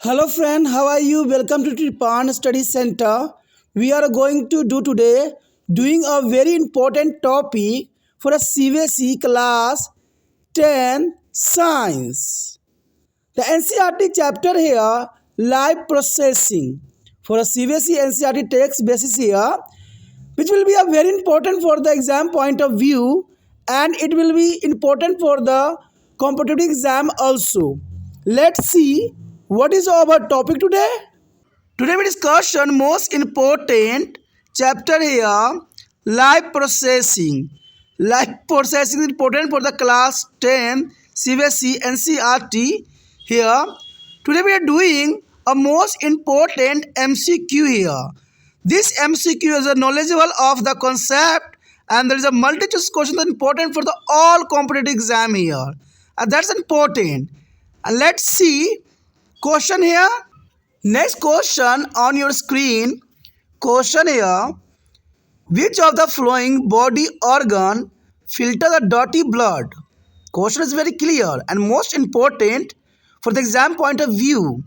Hello friend, how are you? Welcome to Tripan Study Center. We are going to do today doing a very important topic for a CBSE class 10 science. The NCERT chapter here live processing for a CBSE NCERT text basis here, which will be a very important for the exam point of view, and it will be important for the competitive exam also. Let's see what is our topic today. Today we discussion most important chapter here, live processing. Live processing is important for the class 10 CBSE NCERT here. Today we are doing a most important MCQ here. This MCQ is a knowledgeable of the concept, and there is a multi-choice question that is important for the all competitive exam here. And that's important. And let's see question here. Next question on your screen. Question here. Which of the following body organ filter the dirty blood? Question is very clear and most important for the exam point of view.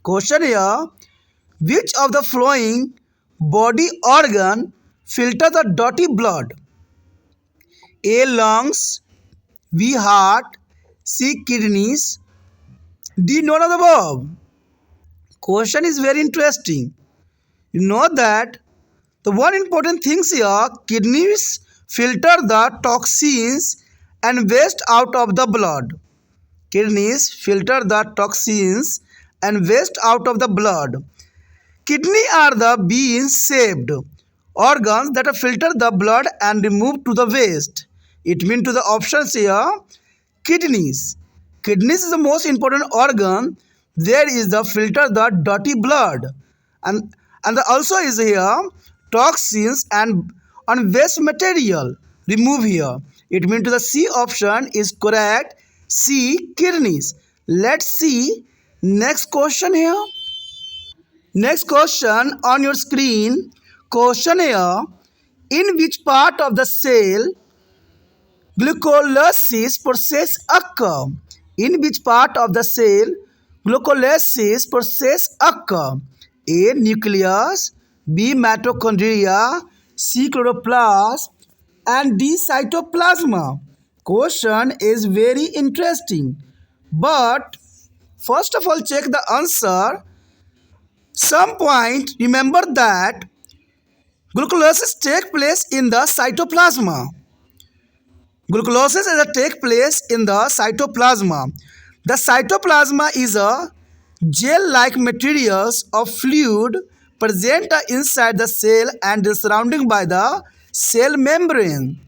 Question here. Which of the following body organ filter the dirty blood? A. Lungs. B. Heart. C. Kidneys. D. None of the above. Question is very interesting. You know that the one important thing here, kidneys filter the toxins and waste out of the blood. Kidneys filter the toxins and waste out of the blood. Kidney are the bean-shaped organs that filter the blood and remove to the waste. It means to the options here, kidneys. Kidneys is the most important organ. There is the filter the dirty blood, and also is here toxins and waste material remove here. It means to the C option is correct. C, kidneys. Let's see next question here. Next question on your screen. Question here. In which part of the cell glycolysis process occur? In which part of the cell glycolysis process occur? A. Nucleus. B. Mitochondria. C. Chloroplast. And D. Cytoplasma. Question is very interesting. But first of all, check the answer. Some point, remember that glycolysis takes place in the cytoplasma. Glycolysis takes place in the cytoplasma. The cytoplasma is a gel-like materials of fluid present inside the cell and is surrounded by the cell membrane.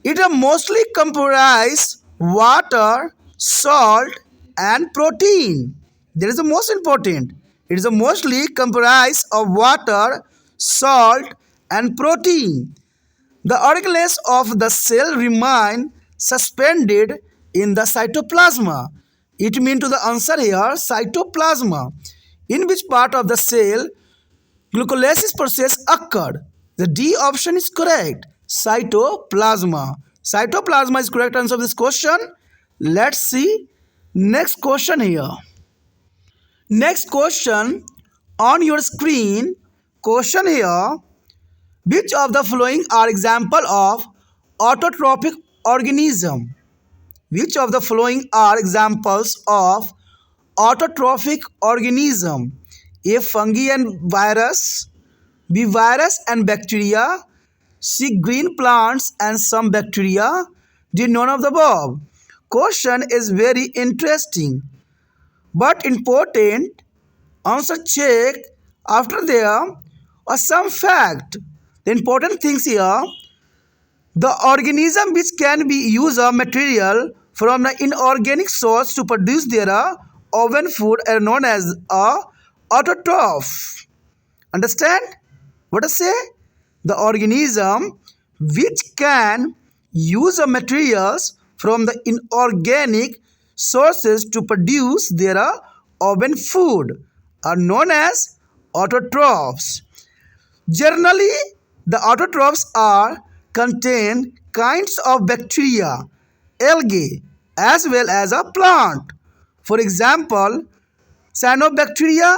It is mostly comprise water, salt, and protein. That is the most important. It is mostly comprised of water, salt, and protein. The organelles of the cell remain suspended in the cytoplasma. It means to the answer here, cytoplasma. In which part of the cell glycolysis process occurred? The D option is correct. Cytoplasma. Cytoplasma is correct answer of this question. Let's see next question here. Next question on your screen. Question here. Which of the following are example of autotrophic organism? Which of the following are examples of autotrophic organism? A. Fungi and virus. B. Virus and bacteria. C. Green plants and some bacteria. D. None of the above. Question is very interesting but important. Answer check after there are some fact. The important things here, the organism which can be use a material from the inorganic source to produce their oven food are known as a autotroph. Understand what I say? The organism which can use a materials from the inorganic sources to produce their oven food are known as autotrophs. Generally, the autotrophs contain kinds of bacteria, algae, as well as a plant. For example, cyanobacteria,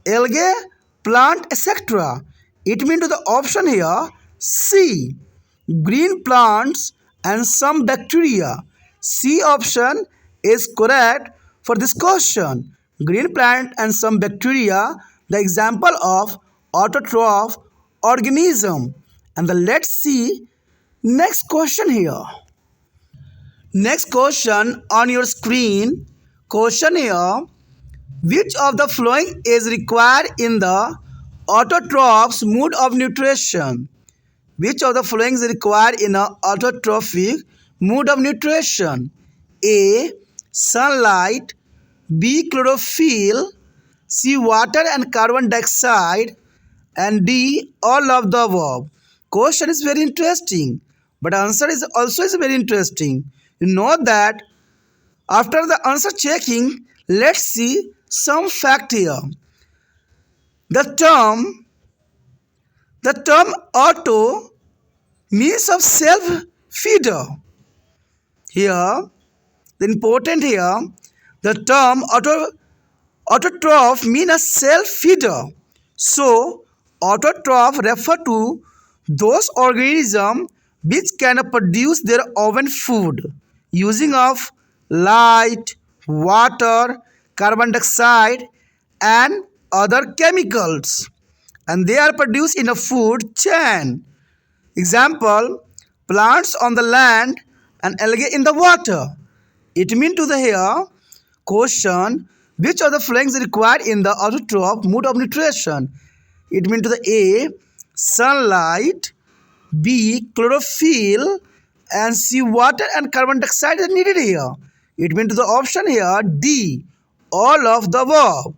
algae, plant, etc. It means to the option here C. Green plants and some bacteria. C option is correct for this question. Green plant and some bacteria, the example of autotroph organism. And let's see next question here. Next question on your screen. Question here. Which of the following is required in the autotroph's mode of nutrition? Which of the following is required in an autotrophic mode of nutrition? A. Sunlight. B. Chlorophyll. C. Water and carbon dioxide. And D. All of the above. Question is very interesting, but answer is also very interesting. You know that after the answer checking, let's see some fact here. The term auto means of self-feeder. Here, the important here, the term autotroph means a self-feeder. So, autotroph refer to those organisms which can produce their own food using of light, water, carbon dioxide and other chemicals, and they are produced in a food chain. Example, plants on the land and algae in the water. It means to the here question, which of the following is required in the autotroph mode of nutrition? It means to the A. Sunlight, B. Chlorophyll, and C. Water and carbon dioxide is needed here. It means to the option here D. All of the above.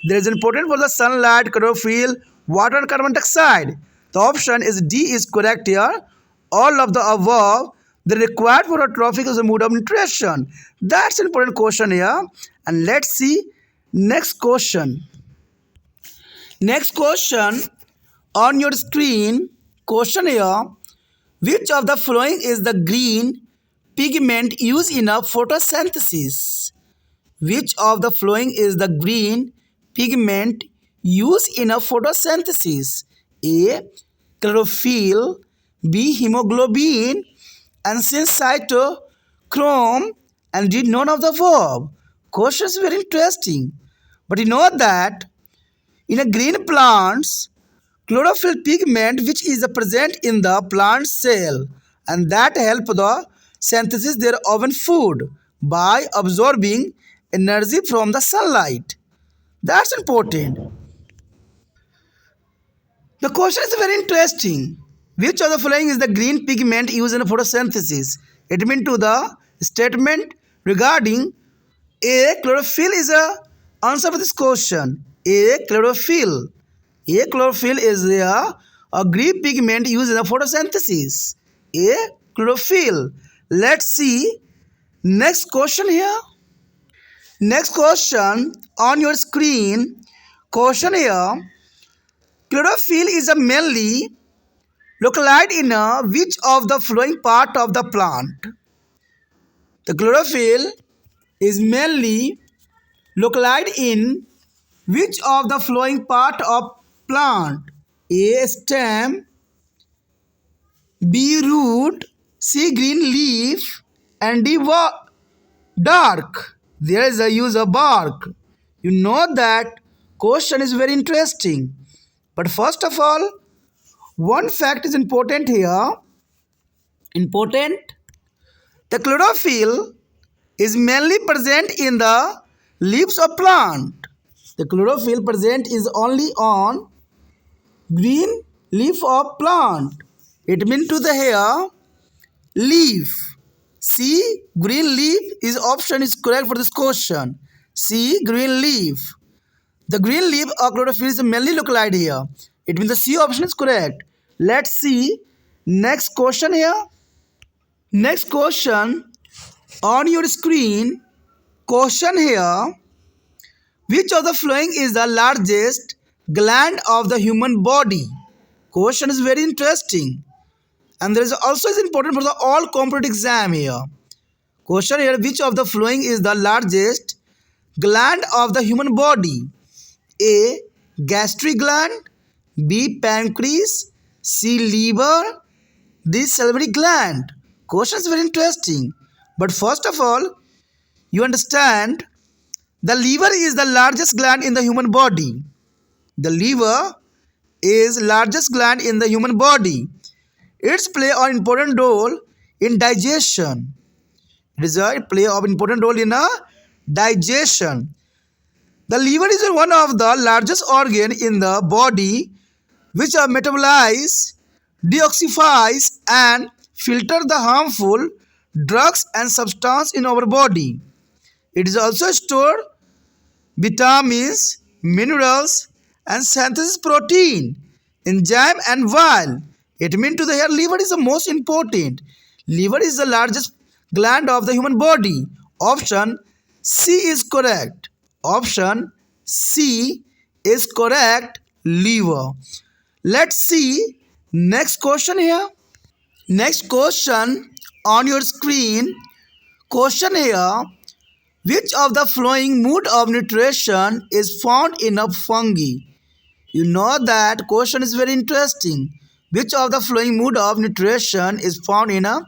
There is important for the sunlight, chlorophyll, water and carbon dioxide. The option is D is correct here. All of the above, the required for a trophic is a mode of nutrition. That's an important question here. And let's see next question. Next question on your screen. Question here. Which of the following is the green pigment used in a photosynthesis? Which of the following is the green pigment used in a photosynthesis? A. Chlorophyll, B. Hemoglobin, and C. Cytochrome, and D. None of the above. Question is very interesting. But you know that in a green plants, chlorophyll pigment which is present in the plant cell, and that help the synthesis their own food by absorbing energy from the sunlight. That's important. The question is very interesting. Which of the following is the green pigment used in photosynthesis? It means to the statement regarding A. Chlorophyll is a answer for this question. A. Chlorophyll. A. Chlorophyll is a green pigment used in the photosynthesis. A. Chlorophyll. Let's see next question here. Next question on your screen. Question here. Chlorophyll is a mainly localized in which of the following part of the plant? The chlorophyll is mainly localized in which of the following part of plant? A. Stem, B. Root, C. Green leaf, and D. Dark. There is a use of bark. You know that question is very interesting. But first of all, one fact is important here. Important. The chlorophyll is mainly present in the leaves of plant. The chlorophyll present is only on green leaf of plant. It means to the hair leaf. C. Green leaf is option is correct for this question. C. Green leaf. The green leaf of chlorophyll is mainly localized here. It means the C option is correct. Let's see next question here. Next question on your screen. Question here. Which of the following is the largest gland of the human body? Question is very interesting. And there is also is important for the all competitive exam here. Question here. Which of the following is the largest gland of the human body? A. Gastric gland, B. Pancreas, C. Liver, D. Salivary gland. Question is very interesting. But first of all, you understand the liver is the largest gland in the human body. The liver is largest gland in the human body. It's play an important role in digestion. It play an important role in digestion. The liver is one of the largest organ in the body which metabolize, detoxifies and filter the harmful drugs and substances in our body. It is also stored vitamins, minerals and synthesis protein, enzyme and bile. It means to the hair liver is the most important. Liver is the largest gland of the human body. Option C is correct. Option C is correct, liver. Let's see next question here. Next question on your screen. Question here. Which of the following mode of nutrition is found in a fungi? You know that question is very interesting. Which of the following mode of nutrition is found in a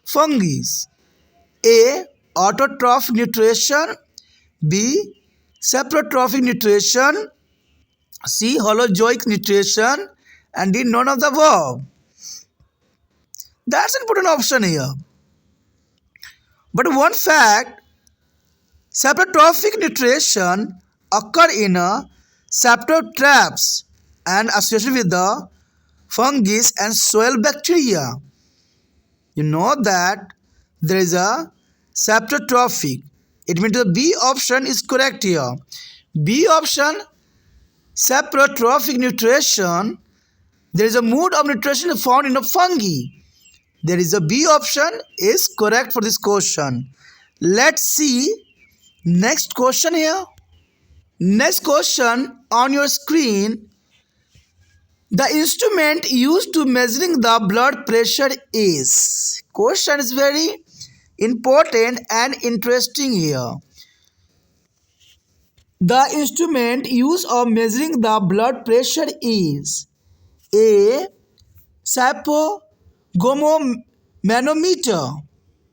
fungi? A. Autotrophic nutrition, B. Saprotrophic nutrition, C. Holozoic nutrition, and D. None of the above. That's an important option here. But one fact, saprotrophic nutrition occur in saprotraps and associated with the fungi and soil bacteria. You know that there is a saprotrophic. It means the B option is correct here. B option, saprotrophic nutrition. There is a mode of nutrition found in a fungi. There is a B option is correct for this question. Let's see next question here. Next question on your screen. The instrument used to measuring the blood pressure is. Question is very important and interesting here. The instrument used of measuring the blood pressure is A. Sphygmomanometer.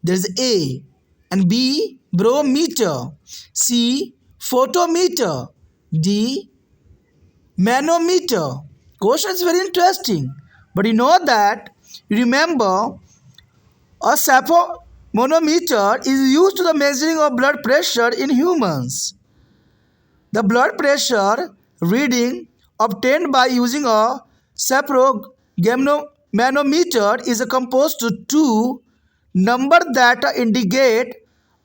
There is A. And B. Barometer. C. Photometer. D. Manometer. Question is very interesting. But you know that, remember, a sphygmomanometer is used to the measuring of blood pressure in humans. The blood pressure reading obtained by using a sphygmomanometer is composed to two numbers that indicate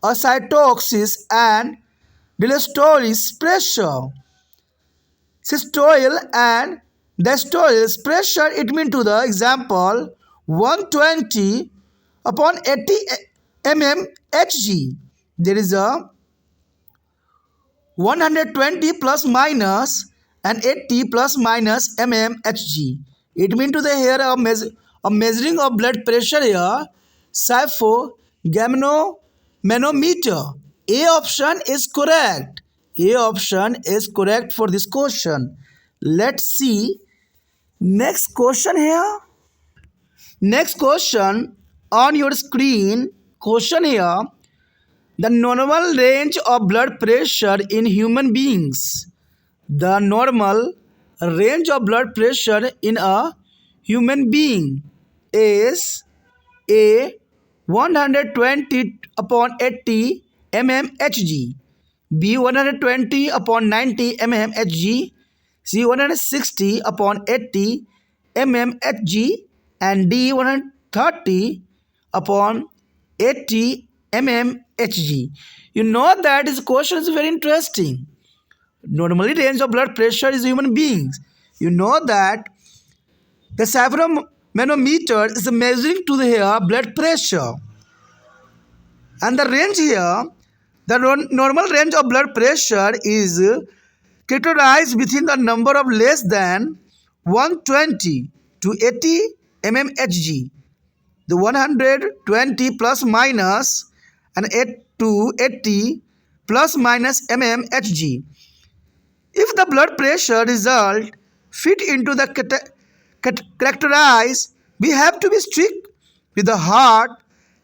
a cytosis and diastolic pressure. Systolic and diastolic pressure, it means to the example 120 upon 80 mmHg. There is a 120 plus minus and 80 plus minus mmHg. It means to the here of measuring of blood pressure here, sphygmomanometer. A option is correct. A option is correct for this question. Let's see next question here. Next question on your screen. Question here. The normal range of blood pressure in human beings. The normal range of blood pressure in a human being is A. 120 upon 80 mmHg, B. 120 upon 90 mmHg, C. 160 upon 80 mmHg, and D. 130 upon 80 mmHg. You know that this question is very interesting. Normally range of blood pressure is human beings. You know that the sphygmomanometer is measuring to the hair blood pressure. And the range here, the normal range of blood pressure is categorized between the number of less than 120 to 80 mmHg. The 120 plus minus and 8 to 80 plus minus mmHg. If the blood pressure result fit into the characterized, we have to be strict with the heart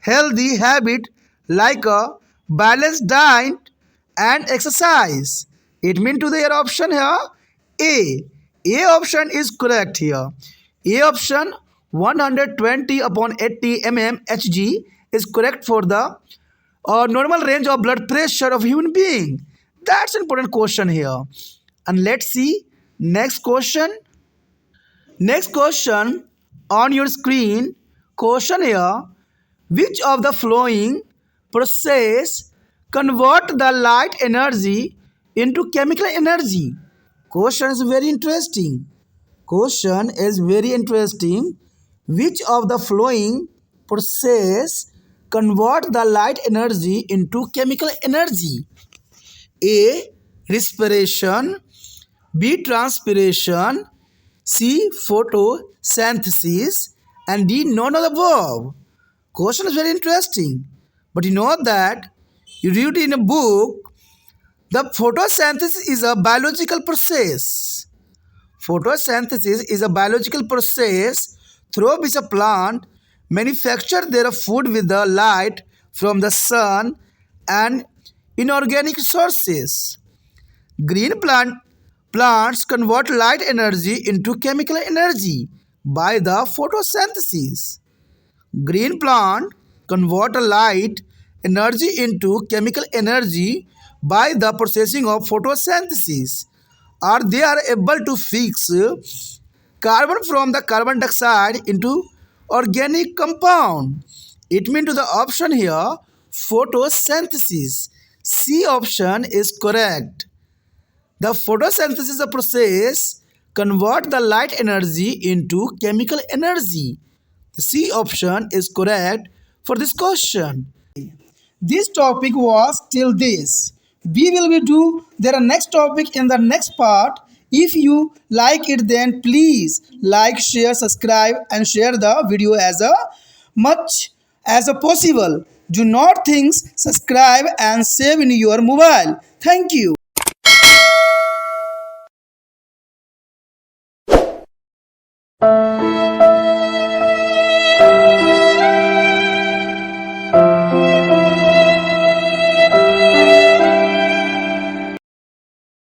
healthy habit like a balanced diet and exercise. It means to their option here A. A option is correct here. A option 120 upon 80 mmHg is correct for the normal range of blood pressure of human being. That's an important question here. And let's see next question. Next question on your screen. Question here. Which of the following process convert the light energy into chemical energy? Question is very interesting. Question is very interesting. Which of the following process convert the light energy into chemical energy? A. Respiration. B. Transpiration. C. Photosynthesis. And D. None of the above. Question is very interesting. But you know that you read in a book, the photosynthesis is a biological process. Photosynthesis is a biological process through which a plant manufactures their food with the light from the sun and inorganic sources. Green plants convert light energy into chemical energy by the photosynthesis. Green plant convert light energy into chemical energy by the processing of photosynthesis. Or they are able to fix carbon from the carbon dioxide into organic compound. It means to the option here photosynthesis. C option is correct. The photosynthesis process convert the light energy into chemical energy. The C option is correct for this question. This topic was till this. We will do their next topic in the next part. If you like it, then please like, share, subscribe and share the video as much as possible. Do not think, subscribe and save in your mobile. Thank you.